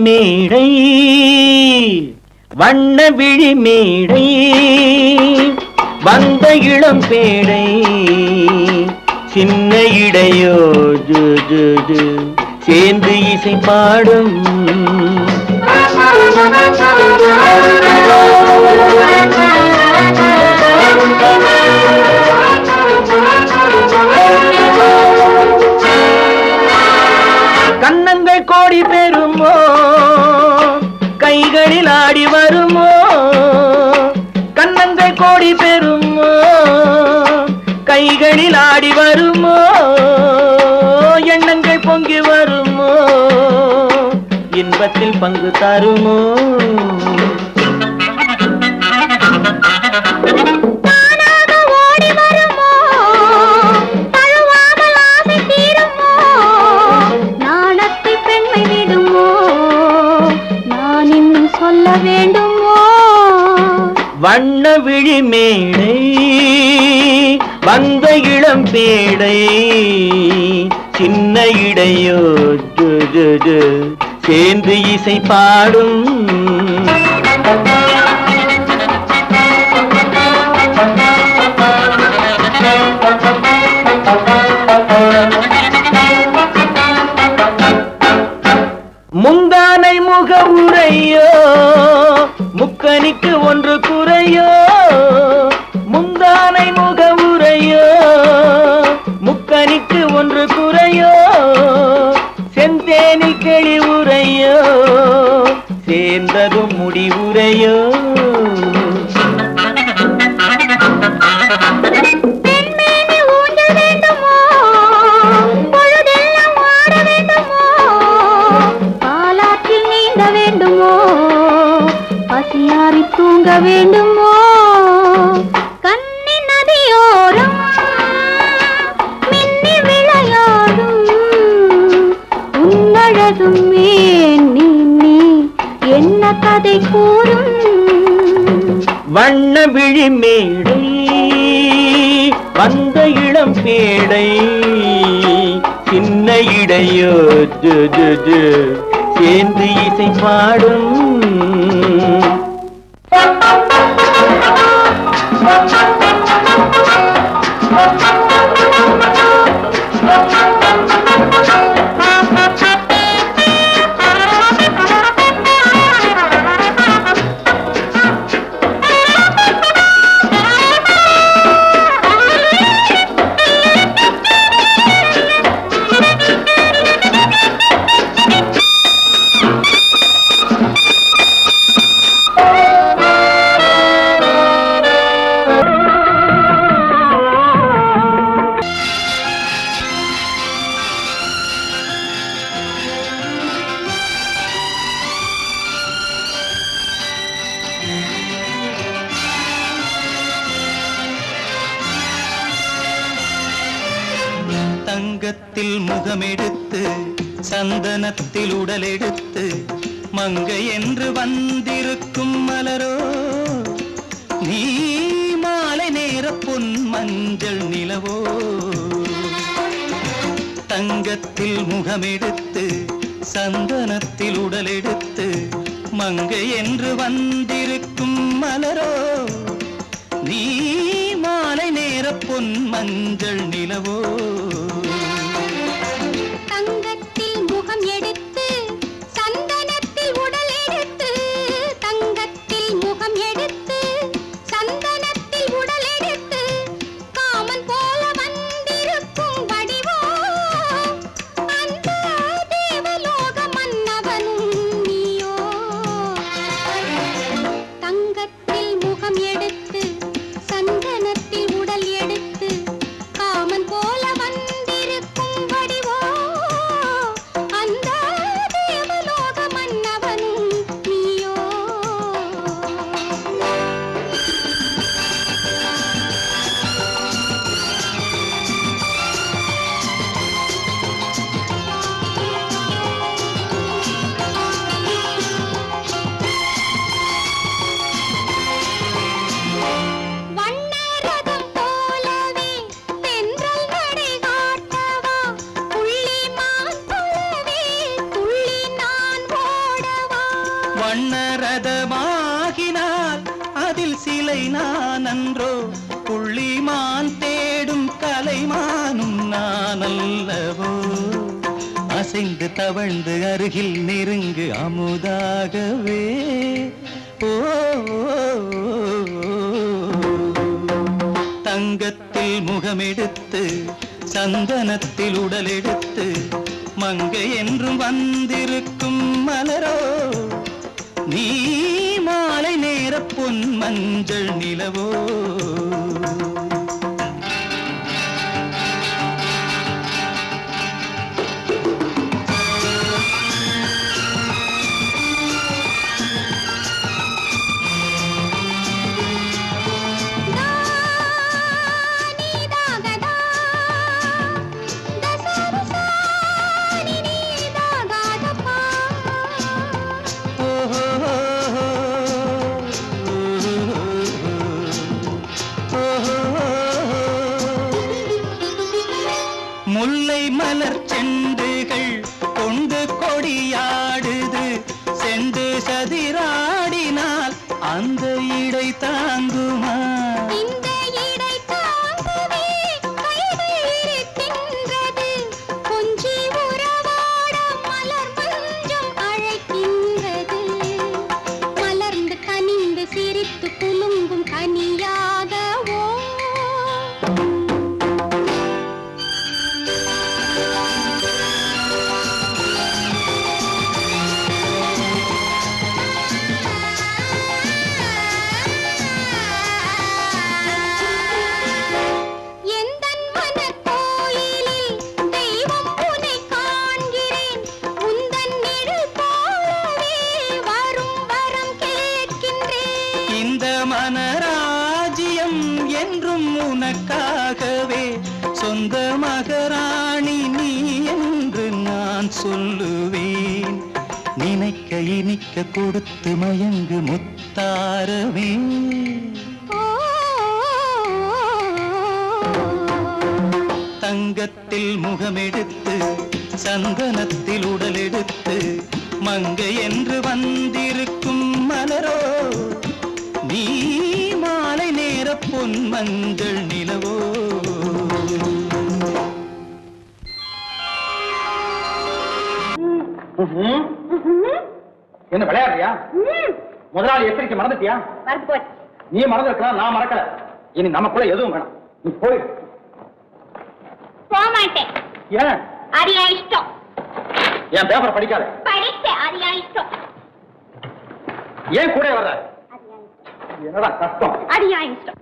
மேடை வண்ண விழி மேடை வந்த இளம் பேடை சின்ன இடையோ ஜு ஜு ஜு சேர்ந்து இசை பாடும் கன்னங்கள் கோடி பெறுமோ கைகளில் ஆடி வருமோ கன்னங்கள் கோடி பெறுமோ கைகளில் ஆடி வருமோ எண்ணங்கள் பொங்கி வருமோ இன்பத்தில் பங்கு தருமோ வண்ண விழி மேடை வந்த இளம் பேடை சின்ன இடையோ ஜு ஜு ஜு சேர்ந்து இசை பாடும் முந்தானை முக உரையோ முக்கனிக்கு ஒன்று குறையோ முந்தானை முக உரையோ முக்கனிக்கு ஒன்று குறையோ செந்தேனில் கிளி உரையோ சேர்ந்ததும் முடிவுரையோ பசியாரி தூங்க வேண்டுமோ கண்ணி நதியோரம் மின்னி விளையாடும் உன்னழகும் நீ என்ன கதை கூறும் வண்ண விழி மேடை வந்த இளம் பேடை சின்ன இடையோ ஜு ஜு ஜு சேர்ந்து இசை பாடும் தங்கத்தில் முகமெடுத்து சந்தனத்தில் உடலெடுத்து மங்கை என்று வந்திருக்கும் மலரோ நீ மாலை நேர பொன் மஞ்சள் நிலவோ தங்கத்தில் முகமெடுத்து சந்தனத்தில் உடலெடுத்து மங்கை என்று வந்திருக்கும் மலரோ நீ மாலை நேர பொன் மஞ்சள் நிலவோ தங்கத்தில் முகம் எடுத்து சந்தனத்தில் உடல் எடுத்து தங்கத்தில் முகம் எடுத்து சந்தனத்தில் உடல் எடுத்து காமன் போல வந்திருக்கும் வடிவோ அந்த தேவலோக மன்னவனும் நீயோ தங்கத்தில் முகம் எடுத்து சந்தனத்தில் உடல் எடுத்து காமன் போல வண்ணரதமாகினால் அதில் சிலை நான் அன்றோ, புள்ளிமான் தேடும் கலைமானும் நான் அல்லவோ. அசைந்து தவழ்ந்து அருகில் நெருங்கு அமுதாகவே. ஓ தங்கத்தில் முகமெடுத்து சந்தனத்தில் உடலெடுத்து மங்கை என்றும் வந்திருக்கும் மலரோ, நீ மாலை நேர பொன் மஞ்சள் நிலவோ. முல்லை மலர் செண்டுகள் கொண்டு கொடியாடுது, செண்டு சதிராடினால் அந்த இடை தாங்குமா? இந்த இடை தாங்குவே கைகள் இருக்கின்றது, கொஞ்சி உறவாட மலர் மஞ்சம் அழைக்கின்றது. மலர்ந்து கனிந்து சிரித்து குலுங்கும் கனியாகவோ. மனராஜ்யம் என்றும் உனக்காகவே, சொந்த மகராணி நீ என்று நான் சொல்லுவேன். நினைக்க இனிக்க கொடுத்து மயங்கு முத்தாரவே. தங்கத்தில் முகமெடுத்து சந்தனத்தில் உடலெடுத்து மங்கை என்று வந்திருக்கும் மலரோ, நீ மாலை நேர பொன் மஞ்சள் நிலவோ. என்ன விளையாடுறியா? முதலாளி எச்சரிக்கை மறந்துட்டியா? நீ மறந்துருக்கலாம், நான் மறக்கல. இனி நமக்குள்ள எதுவும் வேணாம், நீ போய். போமாட்டேன். ஏன்? அரியா இஷ்டம். என் பேப்பர் படிக்காத. படித்தேன், அரியா இஷ்டம். ஏன் கூட வர்ற? என்னடா கஷ்டம்? அரியா இஷ்டம்.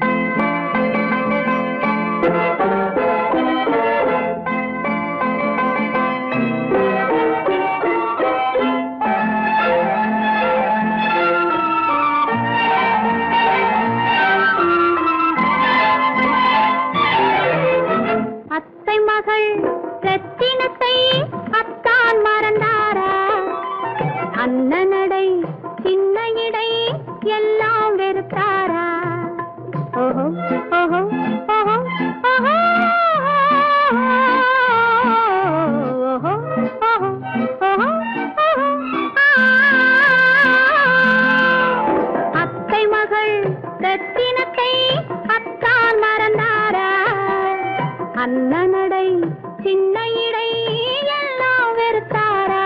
அத்தை மகள் ரத்தினத்தை அத்தான் மறந்தாரா? அண்ணனடை சின்ன இடை எல்லாம் வெறுத்தாரா? ஓஹோ ஓஹோ ஓஹோ ஓஹோ ஓஹோ ஓஹோ ஓஹோ. அத்தை மகள் ரத்தினத்தை அத்தான் மறந்தாரா? அண்ணனடை சின்ன இடை எல்லாம் வெறுத்தாரா?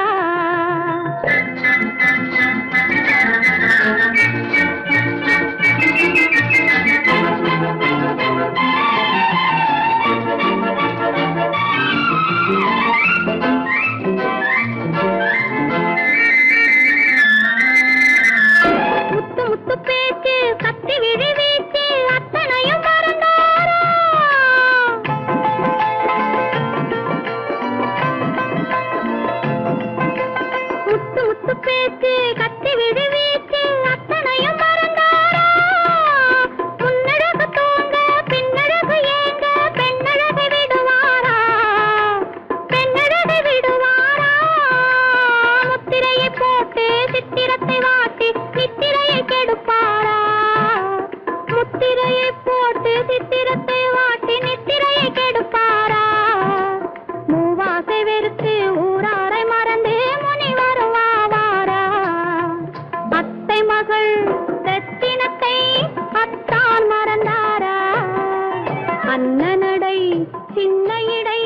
சின்ன இடை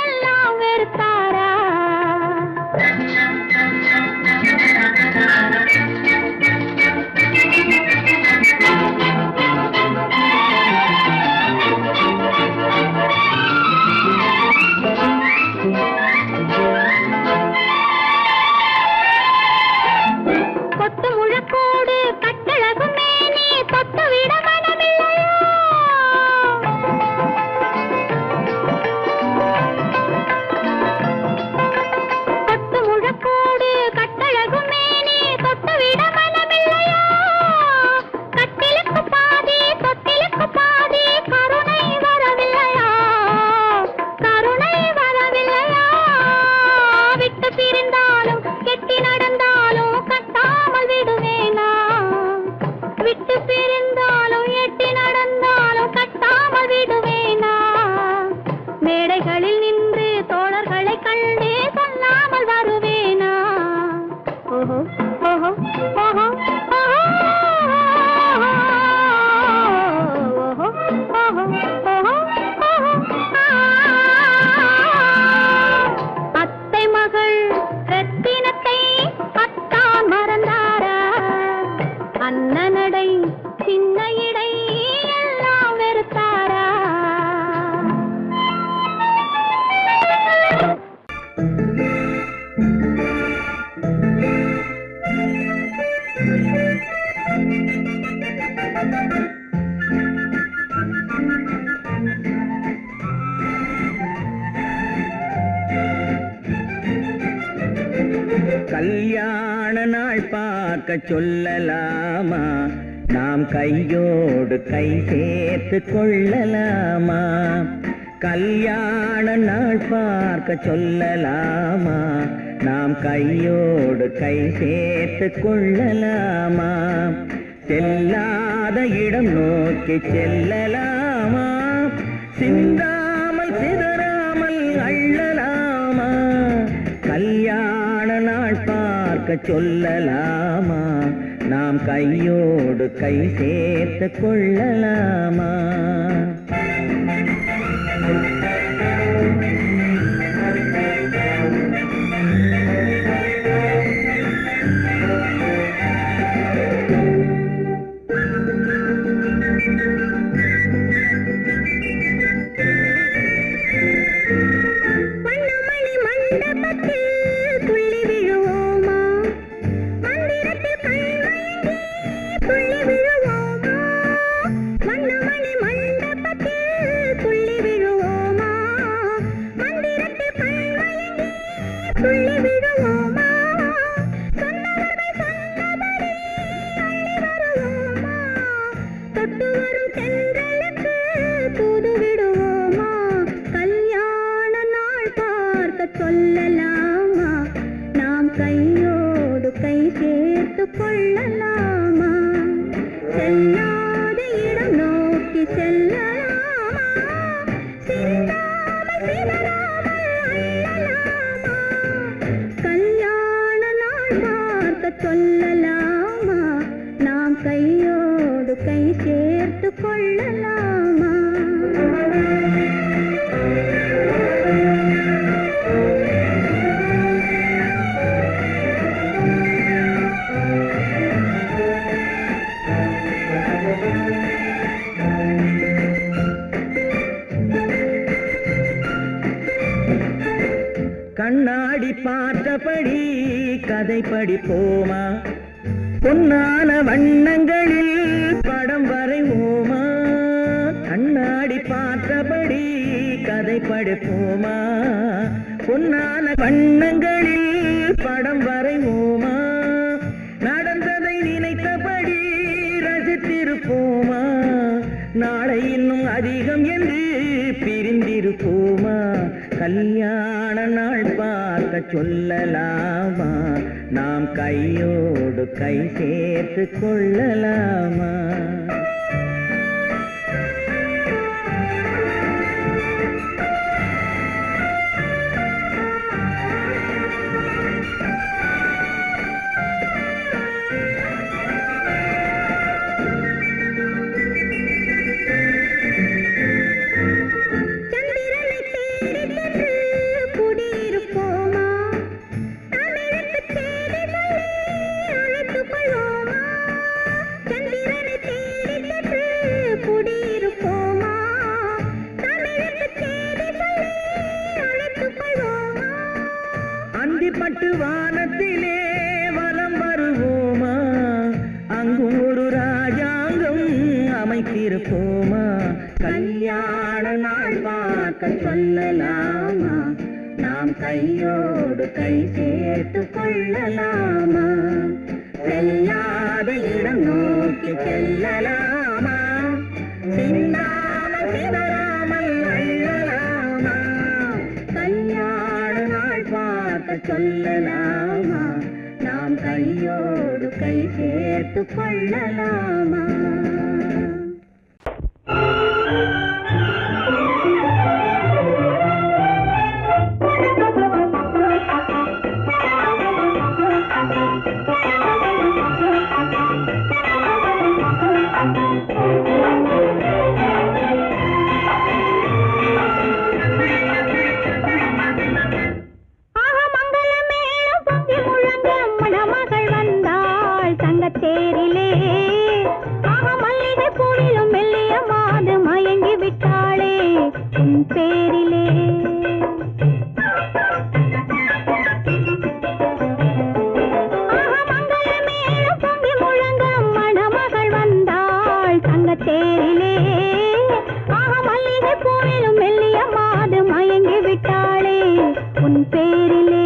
எல்லாம் வெறுத்தாரா கொத்து முழக்கோடு கட்டழகும் மேனி தொட்டு விட மனமில்லையோ கொத்து முழக்கோடு கட்டழகும் மேனி தொட்டு விட மனமில்லையோ கட்டிலுக்கு பாதி தொட்டிலுக்கு பாதி கருணை வரவில்லையா கருணை வரவில்லையா விட்டு பிரிந்தாலும் கெட்டி நடந்தாலும் கட்டாமல் விடுவேனா விட்டு பிரிந்தாலும் எட்டி நடந்தாலும் கட்டாமல் விடுவேனா மேடைகளில் நின்று தோழர்களை கண்டு சொல்லாமல் வருவேனா ஓஹோ ஓஹோ ஓஹோ அத்தை மகள் ரத்தினத்தை அத்தான் மறந்தாரா அண்ணனடை சின்ன இடை எல்லாம் வெறுத்தாரா கல்யாண நாள் பார்க்க சொல்லலாமா நாம் கையோடு கை சேர்த்து கொள்ளலாமா கல்யாண நாள் பார்க்க சொல்லலாமா நாம் கையோடு கை சேர்த்து கொள்ளலாமா செல்லாத இடம் நோக்கி செல்லலாமா சிந்தாமல் சிதறாமல் அள்ளலாமா கல்யாண நாள் பார்க்க சொல்லலாமா நாம் கையோடு கை சேர்த்து கொள்ளலாமா சொல்லலாமா நாம் கையோடு கை சேர்த்து கொள்ளலாமா செல்லாத இடம் நோக்கி செல்லலாமா சிந்தாமல் சிதறாமல் அள்ளலாமா கல்யாண நாள் பார்க்க சொல்லலாமா நாம் கையோடு கை சேர்த்து கொள்ளலாமா கண்ணாடி பார்த்தபடி கதை படிப்போமா பொன்னான வண்ணங்களில் படம் வரைவோமா கண்ணாடி பார்த்தபடி கதை படிப்போமா பொன்னான வண்ணங்களில் படம் வரைவோமா நடந்ததை நினைத்தபடி ரசித்திருப்போமா நாளை இன்னும் அதிகம் என்று பிரிந்திருப்போமா கல்யாண நாள் பார்க்க சொல்லலாமா நாம் கையோடு கை சேர்த்து கொள்ளலாமா சந்திரனை வைத்திருப்போமா கல்யாண நாள் பார்க்க சொல்லலாமா நாம் கையோடு கை சேர்த்து கொள்ளலாமா செல்லாத இடம் நோக்கி செல்லலாமா சின்னாமல் சிதறாமல் அள்ளலாமா கல்யாண நாள் பார்க்க சொல்லலாமா நாம் கையோடு கை சேர்த்து கொள்ளலாமா தேரிலே ஆக மல்லிகை பூவிலும் மெல்லிய மாது மயங்கி விட்டாளே உன் பேரிலே ஆக மங்கள மேளம் பொங்கி முழங்க மணமகள் வந்தாள் தங்க தேரிலே ஆக மல்லிகை பூவிலும் மெல்லிய மாது மயங்கி விட்டாளே உன் பேரிலே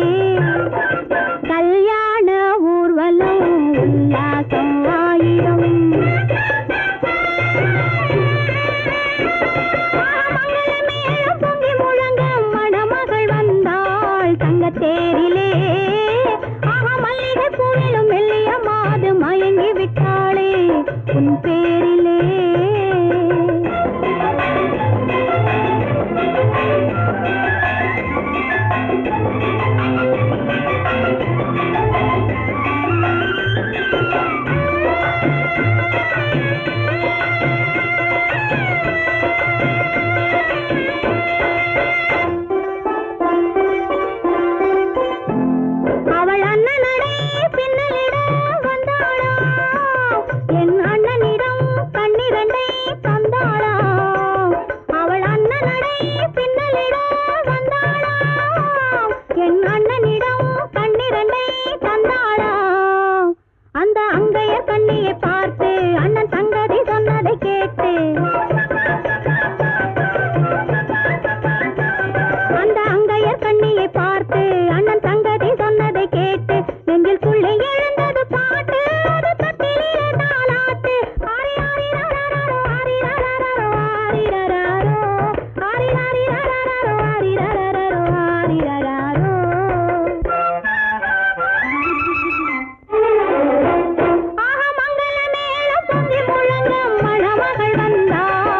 கல்யாண ஊர்வலம் உல்லாசம் ஆயிரம் மங்கள மேளம் பொங்கி முழங்க மணமகள் வந்தாள் தங்க தேரிலே ஆக மல்லிகை பூவிலும் மெல்லிய மாது மயங்கி விட்டாளே உன் பேரிலே அவள் அண்ணனடை பின்னலிடம் வந்தாளா என் அண்ணனிடம் கண்ணிரண்டை தந்தாளா அவள் அண்ணனடை பின்னலிடம் வந்தாளா என் அண்ணனிடம் கண்ணிரண்டை தந்தாளா அந்த அங்கைய கண்ணியை பார்த்து அண்ணன் சங்கதி சொன்னதை கேட்டு அந்த அங்கையர் கண்ணியை பார்த்து அண்ணன் சங்கதி சொன்னதை கேட்டு நெஞ்சில் புள்ளை எழுந்தது பாட்டு அது தட்டிலே தாலாட்டு ஆரி ஆரி ரரரரோ ஆரி ரரரரோ ஆரி ரரரோ ஆரி ஆரி ரரரரோ ஆரி ரரரரோ ஆரி ரரரோ ஆக மங்கள மேளம் பொங்கி முழங்க மணமகள் வந்தாள்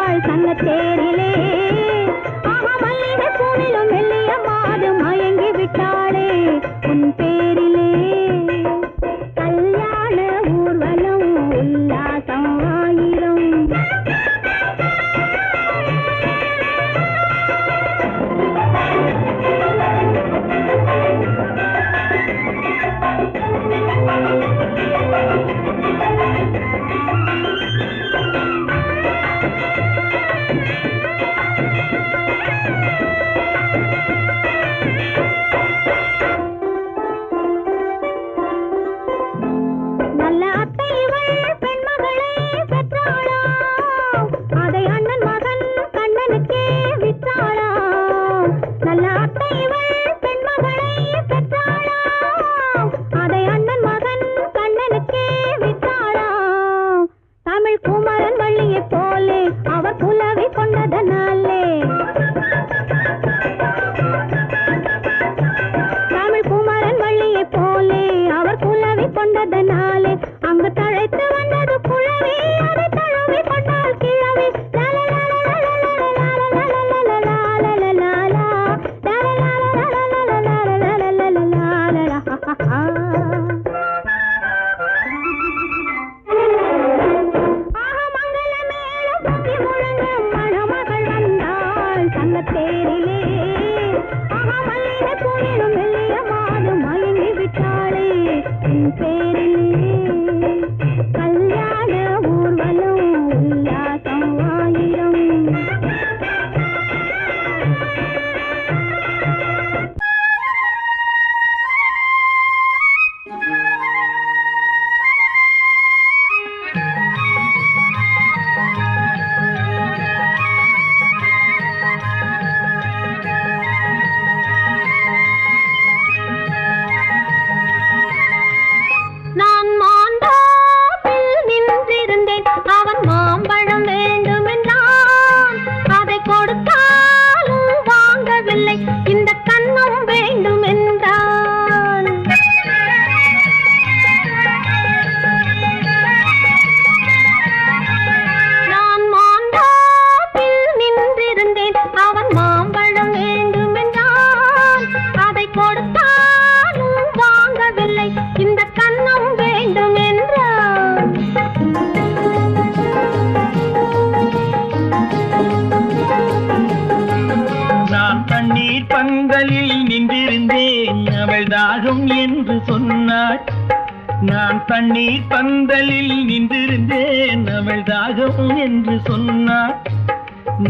நான் தண்ணீர் பந்தலில் நின்றிருந்தேன் அவள் தாகம் என்று சொன்னாள்.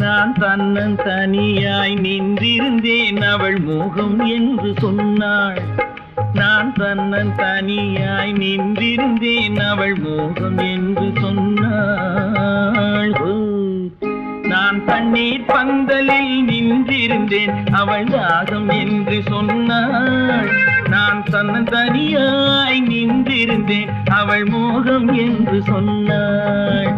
நான் தன்னன் தனியாய் நின்றிருந்தேன் அவள் மோகம் என்று சொன்னாள். நான் தன்னன் தனியாய் நின்றிருந்தேன் அவள் மோகம் என்று சொன்னாள். நான் தண்ணீர் பந்தலில் நின்றிருந்தேன் அவள் தாகம் என்று சொன்னாள். நான் தன்னன் தனியாய் நின்றிருந்தேன் அவள் மோகம் என்று சொன்னாள்.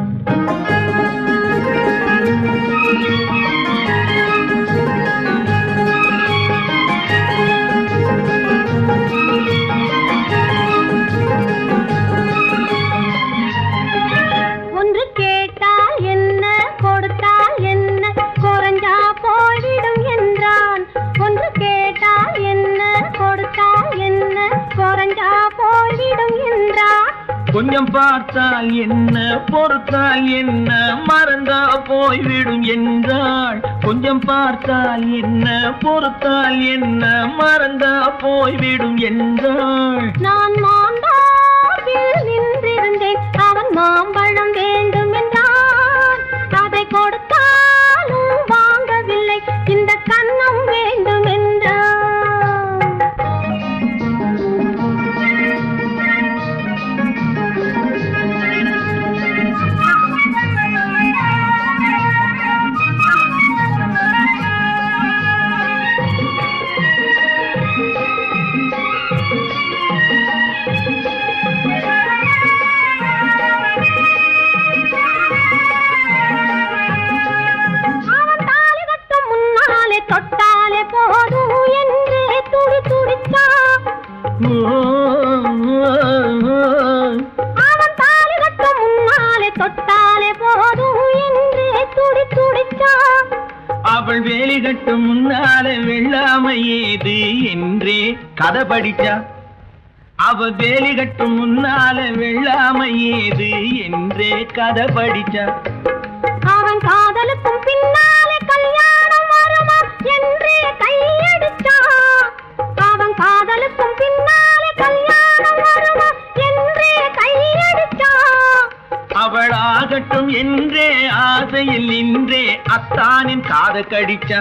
ஒன்று கேட்டால் என்ன கொடுத்தால் என்ன குறைஞ்சா போய்விடும் என்றான். ஒன்று கேட்டால் என்ன கொடுத்தால் என்ன குறைஞ்சா போய்விடும் என்றான். கொஞ்சம் பார்த்தால் என்ன பொறுத்தால் என்ன மறந்தா போய்விடும் என்றாள். கொஞ்சம் பார்த்தால் என்ன பொறுத்தால் என்ன மறந்தா போய்விடும் என்றாள். நான் மாந்தாவில் நின்றிருந்தேன் அவன் மாம்பழம் வேண்டும் என்றான். அதை கொடுத்தாலும் வாங்கவில்லை இந்த கன்னம் வேண்டும் என்றான். தொட்டாலே போதும் என்றே துடி துடிச்சான். அவன் தாலி கட்ட முன்னாலே தொட்டாலே போதும் என்றே துடி துடிச்சான். அவள் வேலி கட்டும் முன்னாலே வெள்ளாமை ஏது என்றே கதை படிச்சா. அவள் வேலி கட்டும் முன்னாலே வெள்ளாமை ஏது என்றே கதை படிச்சா. அவன் காதலுக்கும் பின்னாலே கல்யாணம் வருமா என்றே கையடிச்சான். அவன் காதலுக்கும் பின்னாலே கல்யாணம் வருமா என்றே கையடிச்சான். அவள் ஆகட்டும் என்றே ஆசையில் நின்றே அத்தானின் காத கடிச்சா.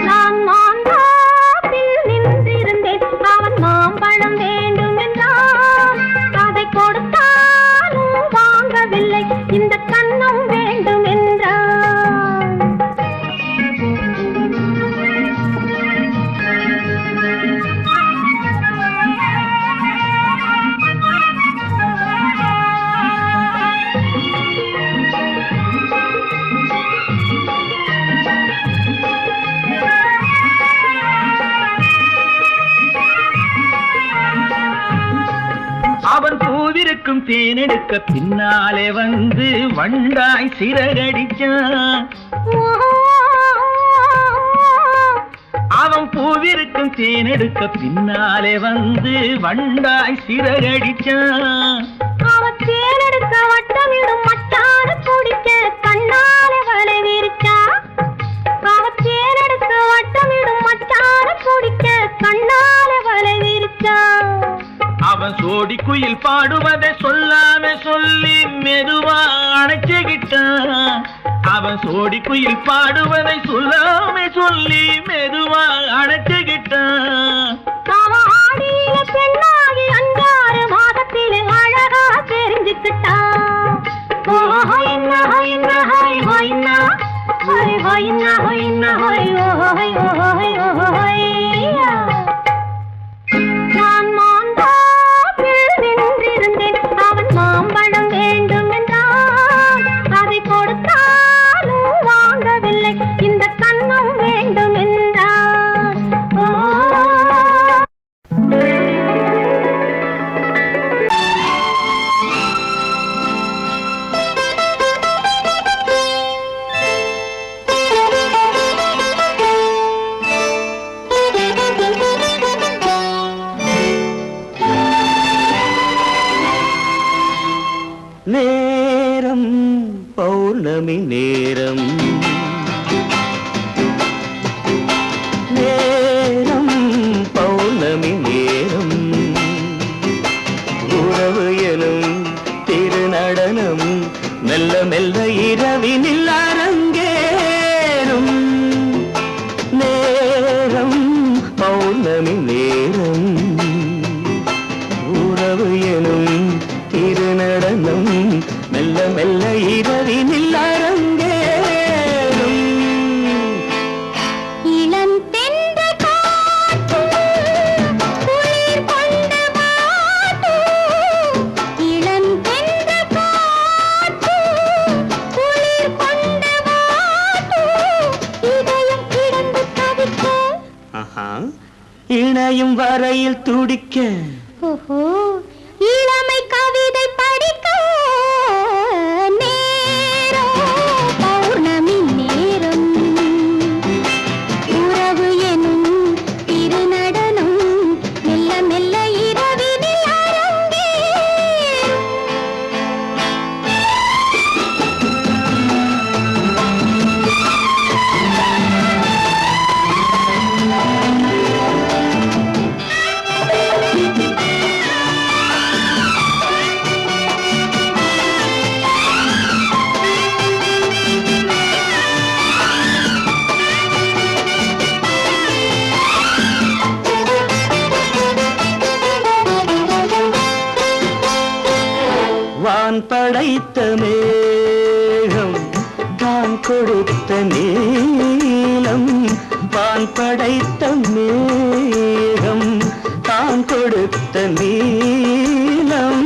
நான் மாந்தாப்பில் நின்றிருந்தேன் அவன் மாம்பழம் வேண்டும் என்றான். அதை கொடுத்தாலும் வாங்கவில்லை இந்த கன்னம் வேண்டும் என்றான். அவன் பூவிருக்கும் தேனெடுக்க பின்னாலே வந்து வண்டாய் சிறகடிச்சான். அவன் பூவிருக்கும் தேனெடுக்க பின்னாலே வந்து வண்டாய் சிறகடிச்சான். அவன் தேனெடுக்க வட்டமிடும் மட்டான குடிக்க கண்ணாலே வலை விரிச்சா. அவன் தேனெடுக்க வட்டமிடும் மட்டான குடிக்க கண்ணாலே வலை விரிச்சா. அவன் சோடி குயில் பாடுவதை சொல்லாம சொல்லி மெதுவா அணைச்சுக்கிட்டான். அவன் சோடி குயில் பாடுவதை சொல்லாம சொல்லி மெதுவா அணைச்சுக்கிட்டான். அவன் ஆடிய பெண்ணாகி 5-6 மாதத்திலே அழகா தெரிஞ்சுக்கிட்டான். நான் மாந்தாப்பில் நின்றிருந்தேன் அவன் மாம்பழம் வேண்டும் என்றான். அதை கொடுத்தாலும் வாங்கவில்லை இந்த கன்னம் வேண்டும் என்றான். நேரம் பௌர்ணமி நேரம் இணையும் வரையில் துடிக்க ஓஹோ இளமை கவிதை படிக்க நேரம் பௌர்ணமி நேரம் உறவு எனும் திருநடனம் மெல்ல மெல்ல இரவினில் அரங்கேறும். வான் படைத்த மேகம் தான் கொடுத்த நீலம் வான் படைத்த மேகம் தான் கொடுத்த நீலம்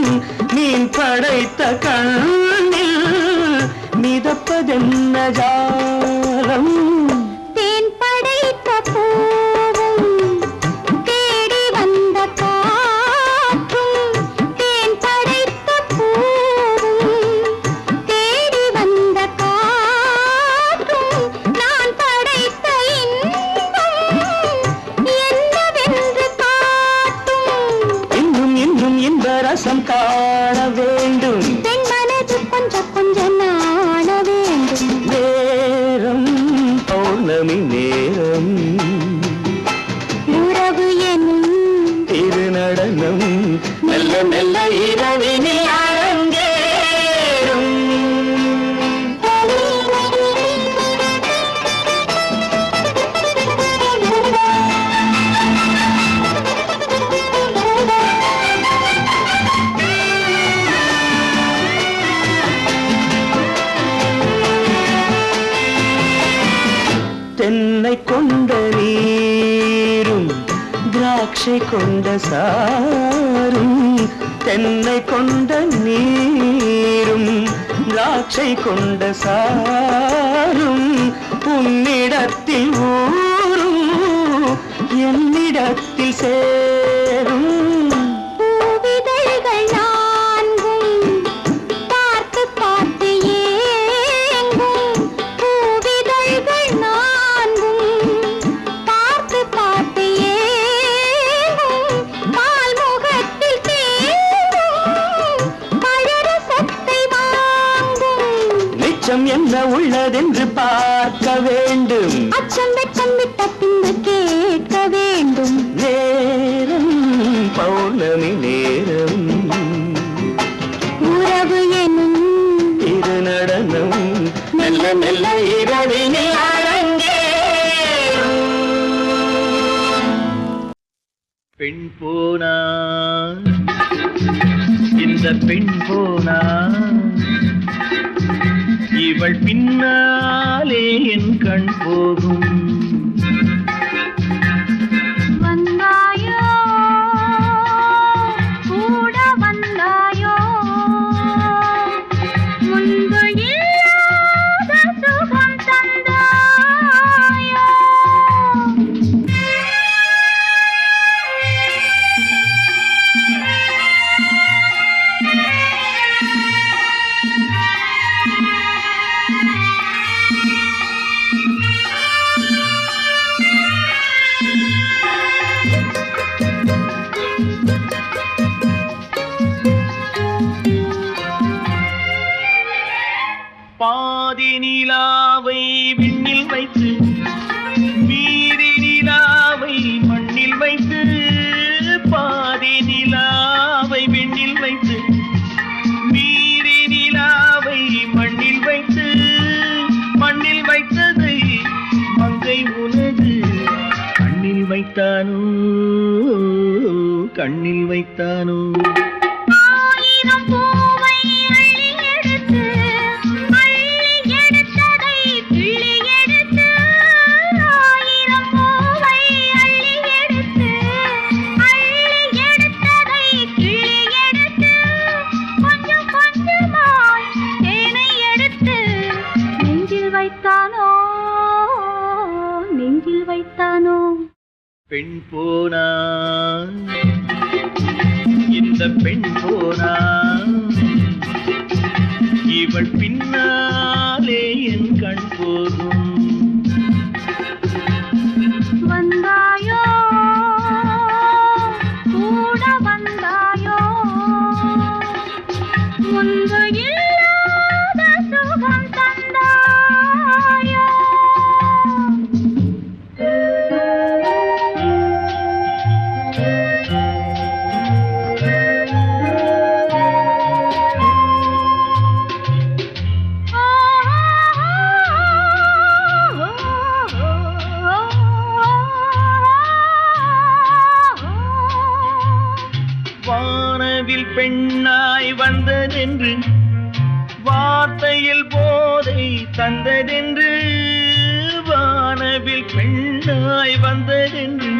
மீன் படைத்த கண்ணில் மிதப்பதென்ன ஜாலம் தேன் படைத்த பூவும் தேடி வந்த காற்றும் தேன் படைத்த பூவும் தேடி வந்த காற்றும் நான் படைத்த இன்பம் என்னவென்று காட்டும். இன்னும் இன்னும் இந்த ரசம் காண வேண்டும் பெண் மனது கொஞ்சம் கொஞ்சம் நாண வேண்டும். நேரம் பௌர்ணமி நேரம் உறவு எனும் திருநடனம் மெல்ல மெல்ல இரவினில் அரங்கேறும். தென்னை கொண்ட நீரும் திராட்சை கொண்ட சாரும் தென்னை கொண்ட நீரும் திராட்சை கொண்ட சாரும் உன்னிடத்தில் ஊரும் என்னிடத்தில் சேரும் பூவிதழ்கள் நான்கும் பார்த்து பார்த்து ஏங்கும். பூவிதழ்கள் நான்கும் பார்த்து பார்த்து ஏங்கும். பால்முகத்தில் தேங்கும் பழரசத்தை வாங்கும். நிச்சம் என்ன உள்ளதென்று பார்க்க வேண்டும் அச்சம் வெச்சம் விட்ட பின்பு கேட்க வேண்டும். நேரம் பௌர்ணமி நேரம் உறவு எனும் திருநடனம் மெல்ல மெல்ல இரவினில் அரங்கேறும். பெண் போனா இந்த பெண் போனா இவள் பின்னாலே என் கண் போகும் வந்தாயோ கூட வந்தாயோ முன்பு இல்லாத சுகம் தந்தாயோ. பாதி நிலாவை விண்ணில் வைத்து மீதி நிலாவை மண்ணில் வைத்து பாதி நிலாவை விண்ணில் வைத்து மீதி நிலாவை மண்ணில் வைத்து மண்ணில் வைத்ததை மங்கை உனது கண்ணில் வைத்தானோ கண்ணில் வைத்தானோ ஆயிரம் பூவை அள்ளி எடுத்து எடுத்ததை கிள்ளி எடுத்து. ஆயிரம் பூவை அள்ளி எடுத்து எடுத்ததை கிள்ளி எடுத்து. கொஞ்சம் கொஞ்சமாய் தேனை எடுத்து நெஞ்சில் வைத்தானோ நெஞ்சில் வைத்தானோ. பெண் போனா இந்த பெண் போனா இவள் பின்னாலே என் கண் போகும். வந்தாயோ கூட வந்தாயோ முன்பு இல்லாத சுகம் தந்தாயோ. வானவில் பெண்ணாய் வந்ததென்று வார்த்தையில் போதை தந்ததென்று. வானவில் பெண்ணாய் வந்ததென்று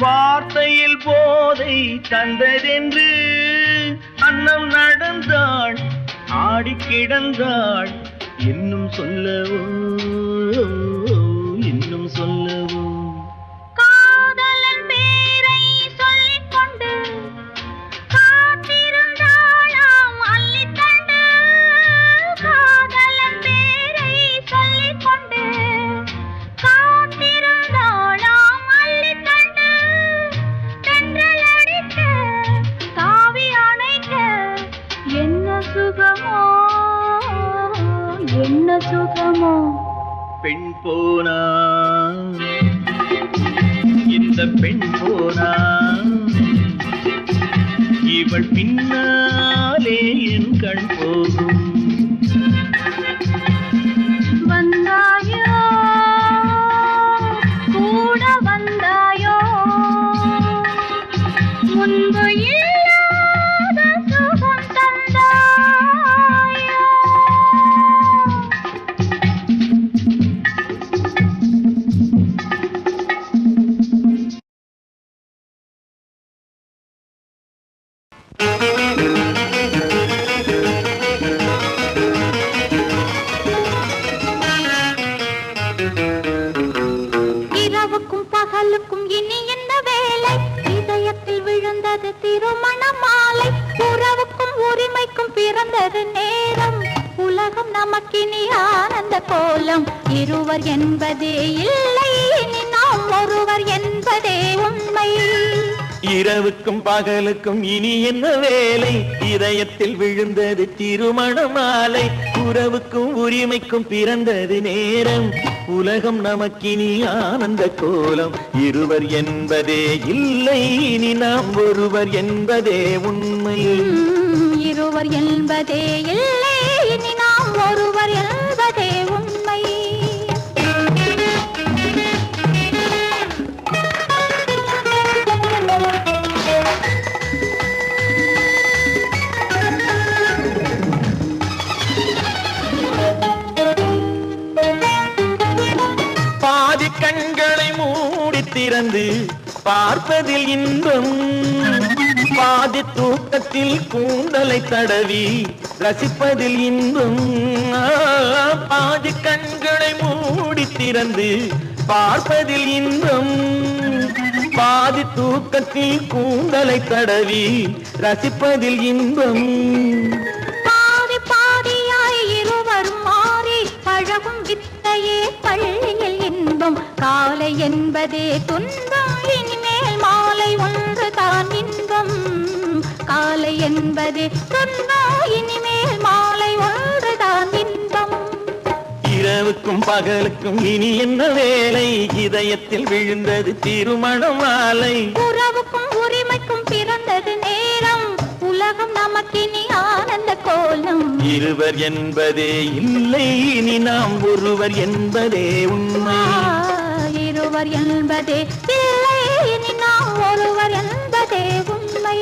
வார்த்தையில் போதை தந்ததென்று. அன்னம் நடந்தாள் ஆடி கிடந்தாள் இன்னும் சொல்லவோ இன்னும் சொல்லவோ. காதலன் பேரை சொல்லிக் கொண்டு காத்திருந்தாளாம் அள்ளித்தண்டு. காதலன் பேரை சொல்லிக் கொண்டு காத்திருந்தாளாம் அள்ளித்தண்டு. தென்றல் அடிக்க தாவி அணைக்க என்ன சுகமோ என்ன சுகமோ. பெண் போனா இந்த பெண் போனா இவள் பின்னாலே என் கண் போகும். வந்தாயோ கூட வந்தாயோ முன்பு இல்லாத சுகம் தந்தாயோ. இரவுக்கும் பகலுக்கும் இனி என்ன வேலை? இதயத்தில் விழுந்தது திருமண மாலை. உறவுக்கும் உரிமைக்கும் பிறந்தது நேரம். உலகம் நமக்கினி ஆனந்த கோலம். இருவர் என்பதே இல்லை இனி நாம் ஒருவர் என்பதே உண்மை. இரவுக்கும் பகலுக்கும் இனி என்ன வேலை? இதயத்தில் விழுந்தது திருமண மாலை. உறவுக்கும் உரிமைக்கும் பிறந்தது நேரம். உலகம் நமக்கினி ஆனந்த கோலம். இருவர் என்பதே இல்லை இனி நாம் ஒருவர் என்பதே உண்மை. இருவர் என்பதே இல்லை இனி நாம் ஒருவர் என்பதே உண்மை. பாதி கண்களை மூடி திறந்து பார்ப்பதில் இன்பம். பாதி தூக்கத்தில் கூந்தலை தடவி ரசிப்பதில் இன்பம். பாதி கண்களை மூடி திறந்து பார்ப்பதில் இன்பம். பாதி தூக்கத்தில் கூந்தலை தடவி ரசிப்பதில் இன்பம். பாதி பாதியாய் இருவரும் மாறி பழகும் வித்தையே பள்ளியில் இன்பம். காலை என்பதே துன்பம் இனிமேல் மாலை ஒன்று தான் இன்பம். காலை என்பதே துன்பம் இனிமேல் மாலை ஒன்று தான் இன்பம். இரவுக்கும் பகலுக்கும் இனி என்ன வேலை? இதயத்தில் விழுந்தது திருமண மாலை. உறவுக்கும் உரிமைக்கும் பிறந்தது நேரம். உலகம் நமக்கினி ஆனந்த கோலம். இருவர் என்பதே இல்லை இனி நாம் ஒருவர் என்பதே உண்மை. இருவர் என்பதே இல்லை இனி நாம் ஒருவர் என்பதே உண்மை.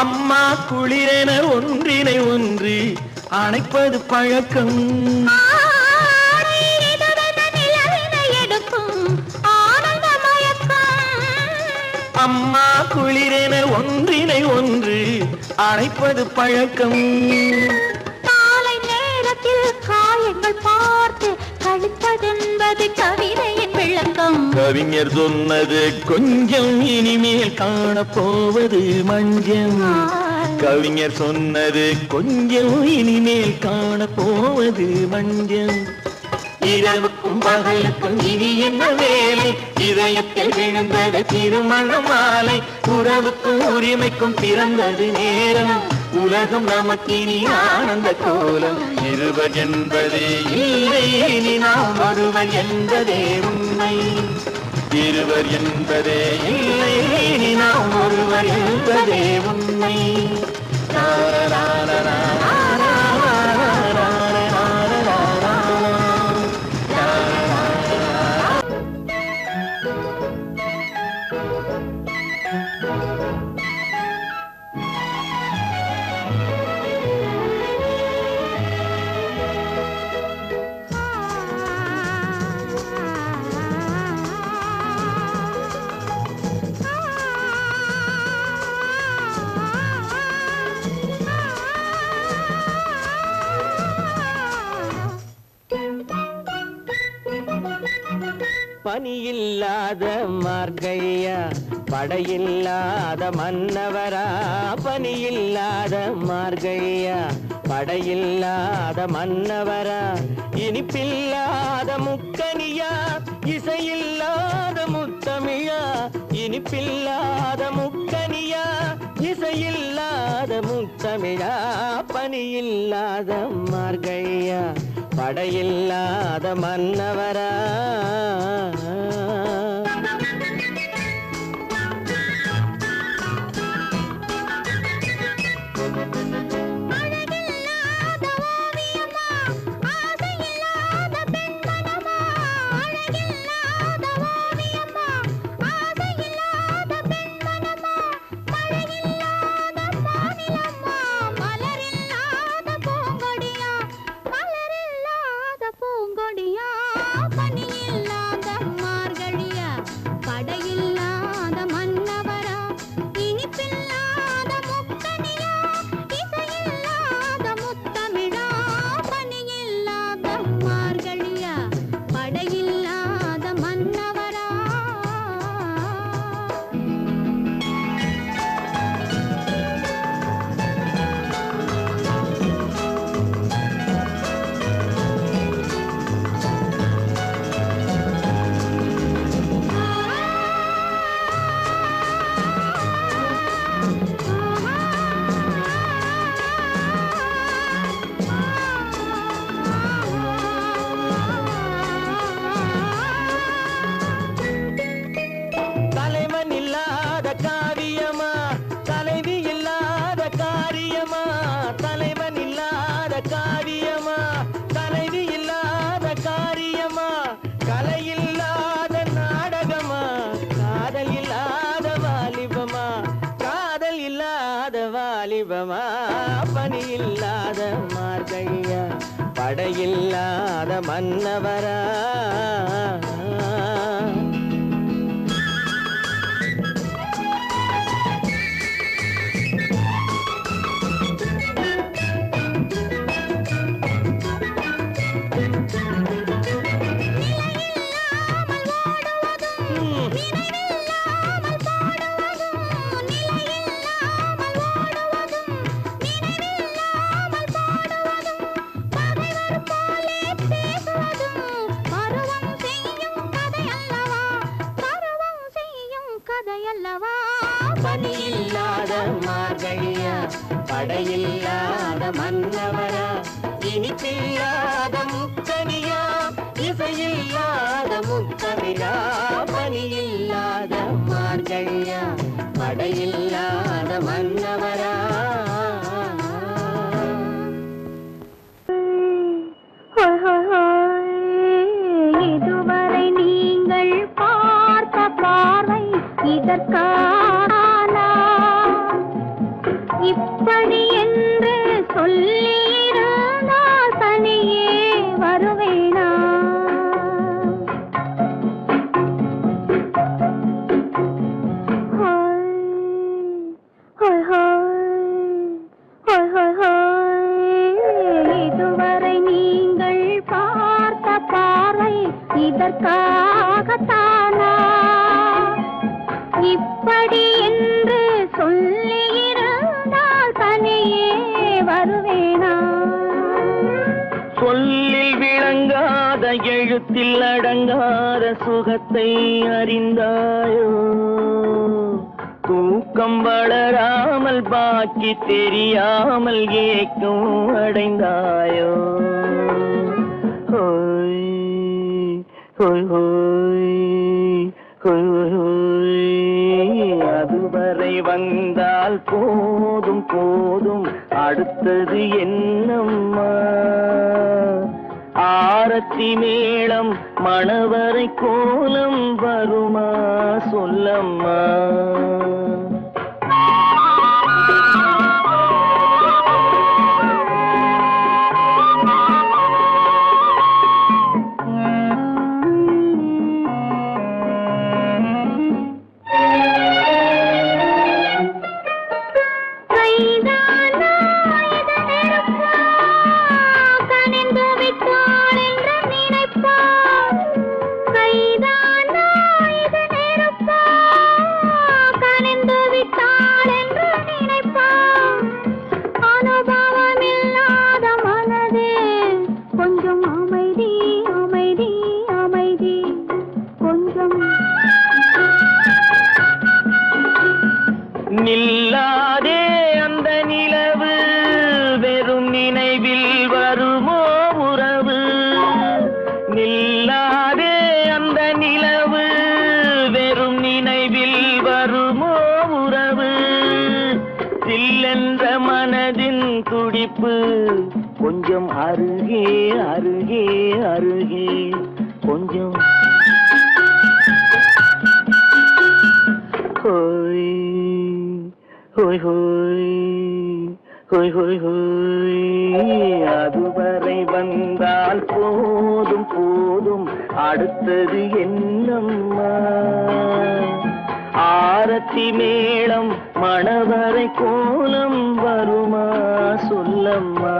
அம்மா குளிரென ஒன்றினை ஒன்று அணைப்பது பழக்கம். அம்மா குளிரென ஒன்றினை ஒன்று அணைப்பது பழக்கம். காலை நேரத்தில் காயங்கள் பார்த்து கழிப்பதென்பது கவிதையின் விளக்கம். கவிஞர் சொன்னது கொஞ்சம் இனிமேல் காணப்போவது மஞ்சள். கவிஞர் சொன்னது கொஞ்சம் இனிமேல் காணப்போவது மஞ்சள். இரவுக்கும் பகலுக்கும் இனி என்ன வேலை, இதயத்தில் விழுந்தது திருமண மாலை. உறவுக்கும் உரிமைக்கும் பிறந்தது நேரம், உலகம் நமக்கினி ஆனந்த கோலம். இருவர் என்பதே இல்லை இனி நாம் ஒருவர் என்பதே உண்மை. இருவர் என்பதே இல்லை இனி நாம் ஒருவர் என்பதே உண்மை. பனியில்லாத மார்கழியா, படையில்லாத மன்னவரா. பனியில்லாத மார்கழியா, படையில்லாத மன்னவரா. இனிப்பில்லாத முக்கனியா, இசையில்லாத முத்தமிழா. இனிப்பில்லாத முக்கனியா, இசையில்லாத முத்தமிழா. பனியில்லாத மார்கழியா, படையில்லாத மன்னவரா. பனியில்லாத மார்கழியா, படையில்லாத மன்னவரா. பனியில்லாத மார்கழியா, படையில்லாத மன்னவரா. இனிப்பில்லாத முக்கனியா, இசையில்லாத முத்தமிழா. பனியில்லாத மார்கழியா, படையில்லாத மன்னவரா. இதுவரை நீங்கள் பார்த்த பார்வை இதற்கான இப்ப எழுத்தில் அடங்காத சுகத்தை அறிந்தாயோ தூக்கம் வளராமல் பாக்கி தெரியாமல் ஏக்கம் அடைந்தாயோ ஹோய் ஹோய் ஹோய் ஹோய் ஹோய் அதுவரை வந்தால் போதும் போதும் அடுத்தது என்னம்மா ஆரத்தி மேளம் மணவரை கோலம் வருமா சொல்லம்மா நில்லாதே அந்த நிலவு வெறும் நினைவில் வருமோ உறவு நில்லாதே அந்த நிலவு வெறும் நினைவில் வருமோ உறவு சில்லென்ற மனதின் துடிப்பு கொஞ்சம் அருகே அருகே அருகே கொஞ்சம் ஹோய் ஹோய் ஹோய் ஹோய் ஹோய் ஹோய் அதுவரை வந்தால் போதும் போதும் அடுத்தது என்னம்மா ஆரத்தி மேளம் மணவரை கோலம் வருமா சொல்லம்மா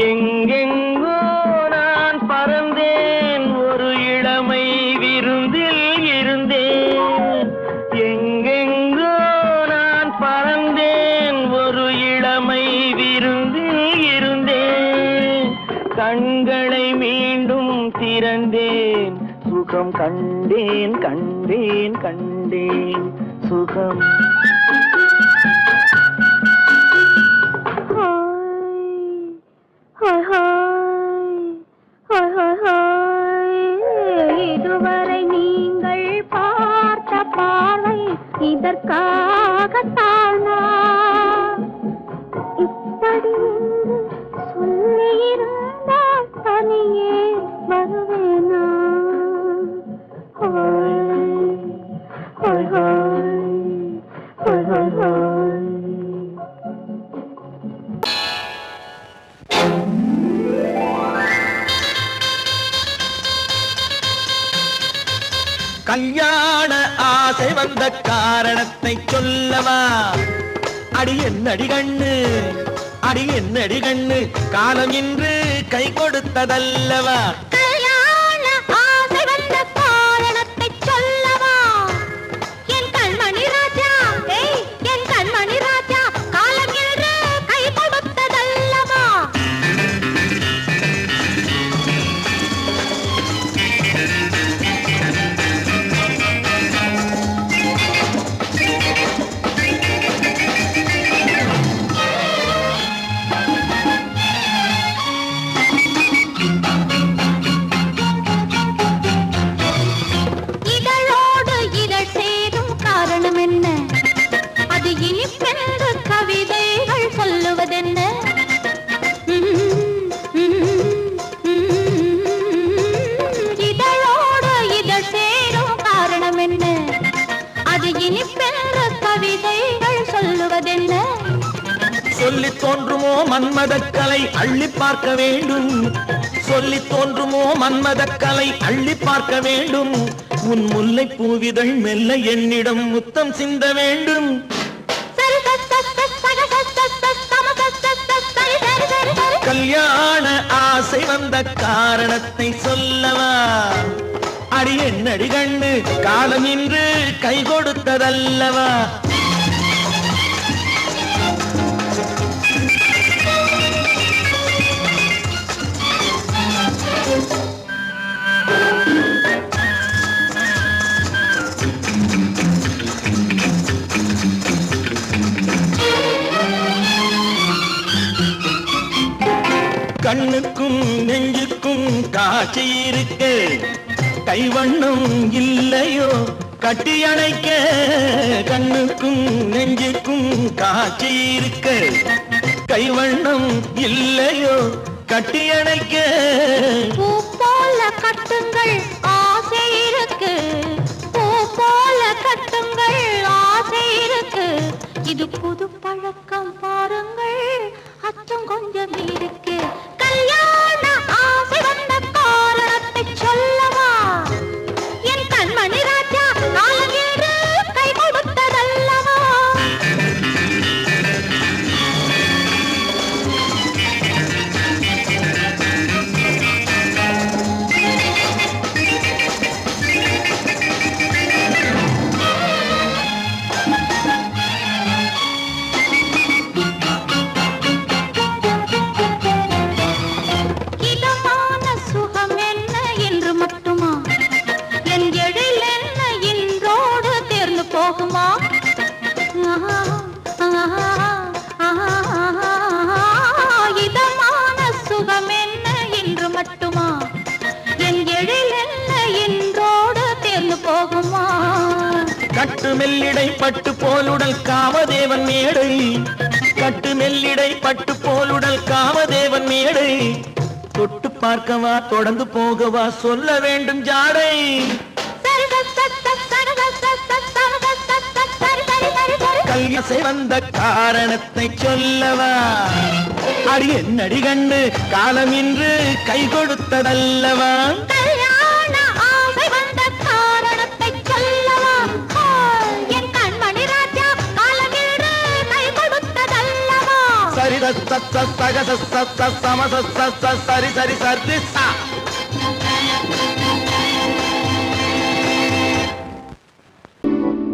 எங்கெங்கோ நான் பறந்தேன் ஒரு இளமை விருந்தில் இருந்தேன் எங்கெங்கோ நான் பறந்தேன் ஒரு இளமை விருந்தில் இருந்தேன் கண்களை மீண்டும் திறந்தேன் சுகம் கண்டேன் கண்டேன் கண்டேன் சுகம் இதுவரை நீங்கள் பார்த்த பார்வை இதற்காகத்தானா இப்படி சொல்லியிருந்தால் தனியே வருவேனா ஹோய் ஹோய் ஹோய் ஹோய் ஹோய் ஹோய் கல்யாண ஆசை வந்த காரணத்தை சொல்லவா அடி என்னடி கண்ணு அடி என்னடி கண்ணு காலம் இன்று கை கொடுத்ததல்லவா கல்யாண ஆசை வந்த காரணத்தை சொல்லவா என் கண்மணி ராஜா என் கண்மணி ராஜா காலம் இன்று கை கொடுத்ததல்லவா மன்மதக்கலை அள்ளி பார்க்க வேண்டும், சொல்லி தோன்றுமோ மன்மதக்கலை அள்ளி பார்க்க வேண்டும். உன் முல்லை பூவிதழ் மெல்ல என்னிடம் முத்தம் சிந்த வேண்டும். கல்யாண ஆசை வந்த காரணத்தை சொல்லவா? அடி என்னடி கண்ணு காலம் இன்று கை கொடுத்ததல்லவா? கண்ணுக்கும் நெஞ்சுக்கும் காட்சி இருக்கு, கைவண்ணம் இல்லையோ கட்டி அணைக்க. கண்ணுக்கும் நெஞ்சுக்கும் காட்சி இருக்கு, கைவண்ணம் இல்லையோ கட்டி அணைக்க. பூ போல கட்டுங்கள் ஆசை இருக்கு, பூ போல கட்டுங்கள் ஆசை இருக்கு. இது புது பழக்கம் பாருங்கள், அச்சம் கொஞ்சம் இருக்கு. கல்யாண ஆசை வந்த காரணத்தை சொல்லவா? என் கண்மணி ராஜா காலம் என்று கை கொடுத்ததல்லவா? போகுமா? இதமான சுகம் என்ன என்று மட்டுமா? என் எழில் என்ன என்றோடு தேர்ந்து போகுமா? கட்டு மெல்லிடை பட்டு போலுடல் காமதேவன் மேடை, கட்டு மெல்லிடை பட்டு போலுடல் காமதேவன் மேடை. தொட்டு பார்க்கவா தொடர்ந்து போகவா சொல்ல வேண்டும் ஜாடை. கல்யாசை வந்த காரணத்தை சொல்லவா? அடி என்னடி கண்டு காலம் இன்று கை கொடுத்ததல்லவா? கல்யாண ஆசை வந்த காரணத்தை சொல்லவா? என் கண்மணி ராஜா காலம் என்று கை கொடுத்ததல்லவா? சரி சக சம சரி சரி சரி சா.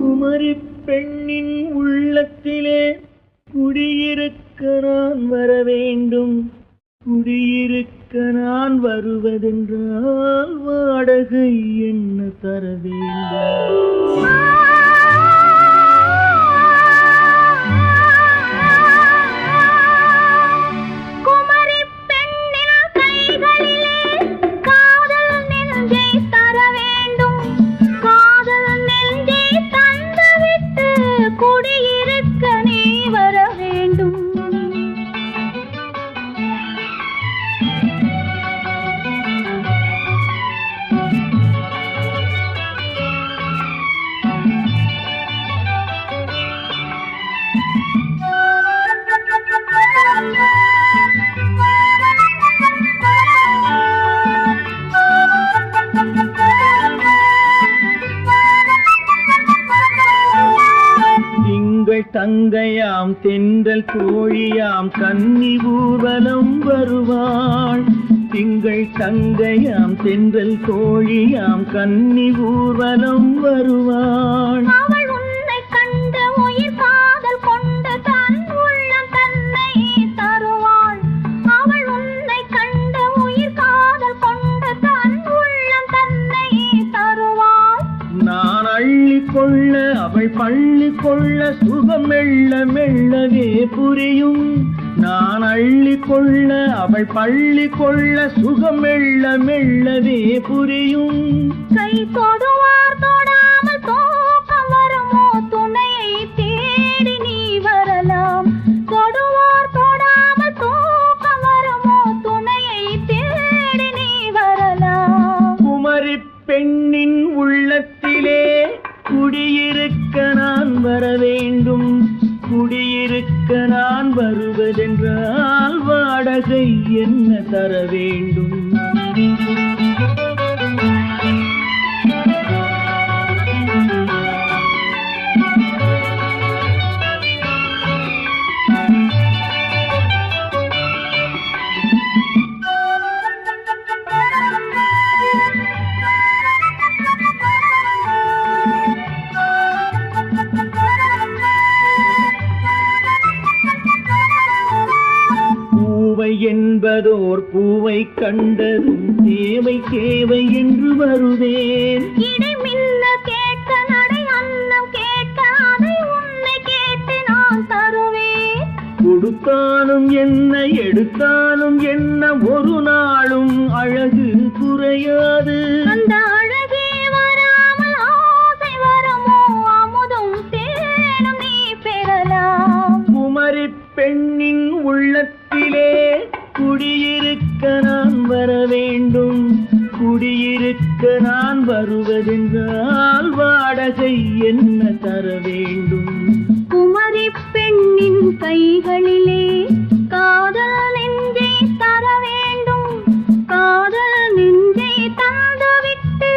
குமரி பெண்ணின் உள்ளத்திலே குடியிருக்க நான் வர வேண்டும், குடியிருக்க நான் வருவதென்றால் வாடகை என்ன தர வேண்டும்? குமரி பெண்ணின் கைகளிலே காதல் நெஞ்சை தர வேண்டும், காதல் நெஞ்சை தந்துவிட்டு குடியிருக்க நீ வர வேண்டும். தங்கையாம் தென்றல் தோழியாம் கன்னி ஊர்வலம் வருவாள், திங்கள் தங்கையாம் தென்றல் தோழியாம் கன்னி ஊர்வலம் வருவாள். அவள் உன்னை கண்டு உயிர் காதல் கொண்டு தன் உள்ளம் தன்னை தருவாள், அவள் உன்னை கண்டு உயிர் காதல் கொண்டு தன் உள்ளம் தன்னை தருவாள். நான் அள்ளிக்கொள்ள அவள் பள்ளிக்கொள்ள சுகம் மெல்ல மெல்லவே புரியும், நான் அள்ளிக்கொள்ள அவள் பள்ளிக்கொள்ள சுகம் மெல்ல மெல்லவே புரியும். கை தொடுவார் தொடாமல் தூக்கம் வருமோ, துணையை தேடி நீ வரலாம். தொடுவார் தொடாமல் தூக்கம் வருமோ, துணையை தேடி நீ வரலாம். குமரி பெண்ணின் உள்ளத்திலே குடியிருக்க நான் வர வேண்டும், குடியிருக்க நான் வருவதென்றால் வாடகை என்ன தர வேண்டும்? என்பதோர் பூவை கண்டதும் தேவை தேவை என்று வருவேன். இடை மின்ன கேட்க நடை அன்னம் கேட்க அதை உன்னை கேட்டு நான் தருவேன். கொடுத்தாலும் என்ன எடுத்தாலும் என்ன ஒரு நாளும் அழகு குறையாது. அந்த அழகே வராமல் ஆசை வரமோ அமுதும் தேனும் நீ பெறலாம். குமரி பெண்ணின் உள்ளத்திலே குடியிருக்க நான் வர வேண்டும். குடியிருக்க நான் வருவதென்றால் வாடகை என்ன தர வேண்டும்? குமரி பெண்ணின் கைகளிலே காதல் நெஞ்சை தர வேண்டும். காதல் நெஞ்சை தந்துவிட்டு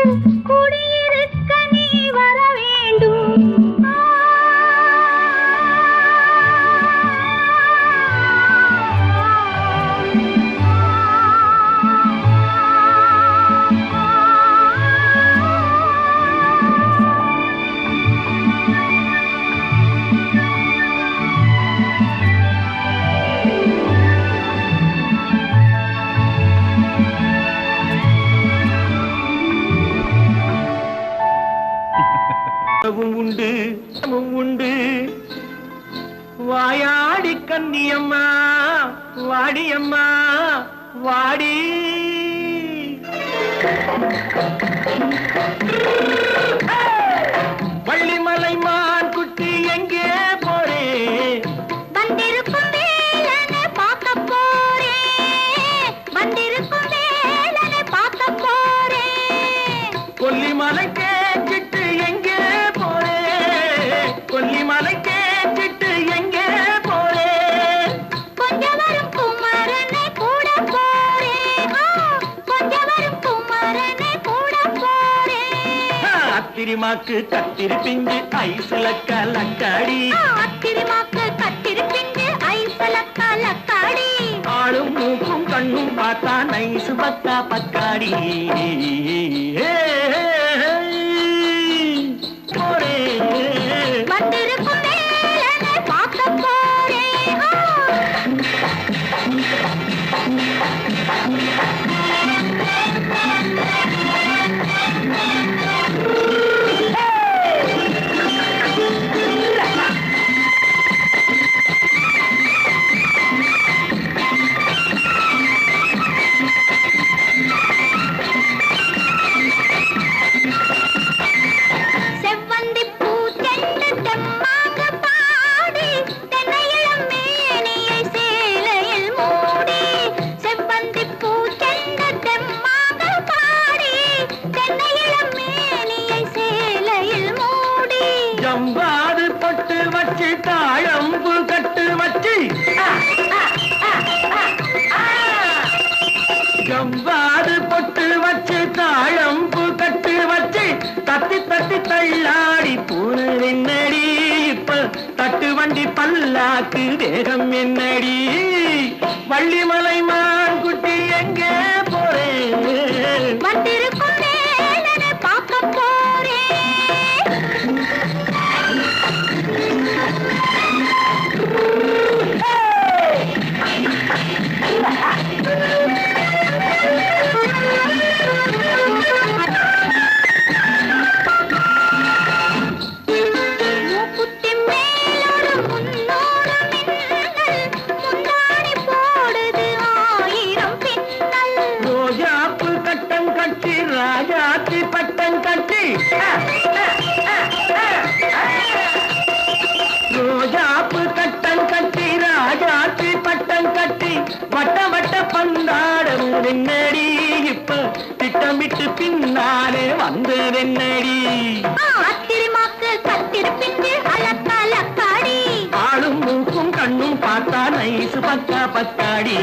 குடியிருக்க நீ வர வேண்டும். உண்டு உண்டு வாயாடி கன்னியம்மா வாடியம்மா வாடி. வள்ளிமலை மான் குட்டி எங்கே போறே? வந்திருக்கும் வேலனை பார்க்க போறேன். வந்திருக்கும் வேலனை பார்க்க போறேன். கொல்லிமலை கேட்டுட்டு எங்கே போறே? கொல்லிமலை கேட்டுட்டு எங்கே போறே? கொஞ்சம் வரும் குமரனை கூட போறேன். கொஞ்சம் வரும் குமரனை கூட போறேன். அத்திரிமாக்கு கத்திரி பிஞ்சு ஐசுல கலக்காடி. அத்திரிமாக்கு கத்திரி பிஞ்சு ஐசுல கலக்காடி. ஆளும் மூக்கும் கண்ணும் பார்த்தா நைசு பத்தா பக்காடி. போரே வந்திருக்கும் வேலனை பார்க்க போறேன். செவ்வந்தி பூ செண்டு தெம்மாக பாடி தென்னையிளம் மேனியை சேலையில் மூடி. செவ்வந்தி பூ செண்டு தெம்மாக பாடி தென்னையிளம் மேனியை சேலையில் மூடி. ஜம்பாது பொட்டு வச்சு தாழம்பு கட்டு வச்சு. ஜம்பாது பொட்டு வச்சு தாழம்பு கட்டு வச்சு தட்டி தட்டி தள்ளாடி பூனு என்னடி. இப்ப தட்டு வண்டி பல்லாக்கு வேகம் என்னடி? வள்ளிமலை மான் குட்டி எங்கே போறேன்? வந்திருக்கும் வேலனை பார்க்க போறேன். மூக்குத்தி மேலோடு முன்னோடு மின்னல் முந்தாடி போடுது ஆயிரம் பின்னல். ரோஜாப்பு கட்டம் கட்டி ராஜாத்தி பட்டம் கட்டி. ரோஜாப்பு கட்டம் கட்டி ராஜாத்தி பட்டம் கட்டி வட்ட வட்ட பந்தாடம் என்னடி? இப்ப திட்டமிட்டு பின்னாலே வந்ததென்னடி? அத்திரிமாக்கு கத்திரி பிஞ்சு அலக்காடி. ஆளும் மூக்கும் கண்ணும் பார்த்தா நைசு வயசு பக்கா பக்காடி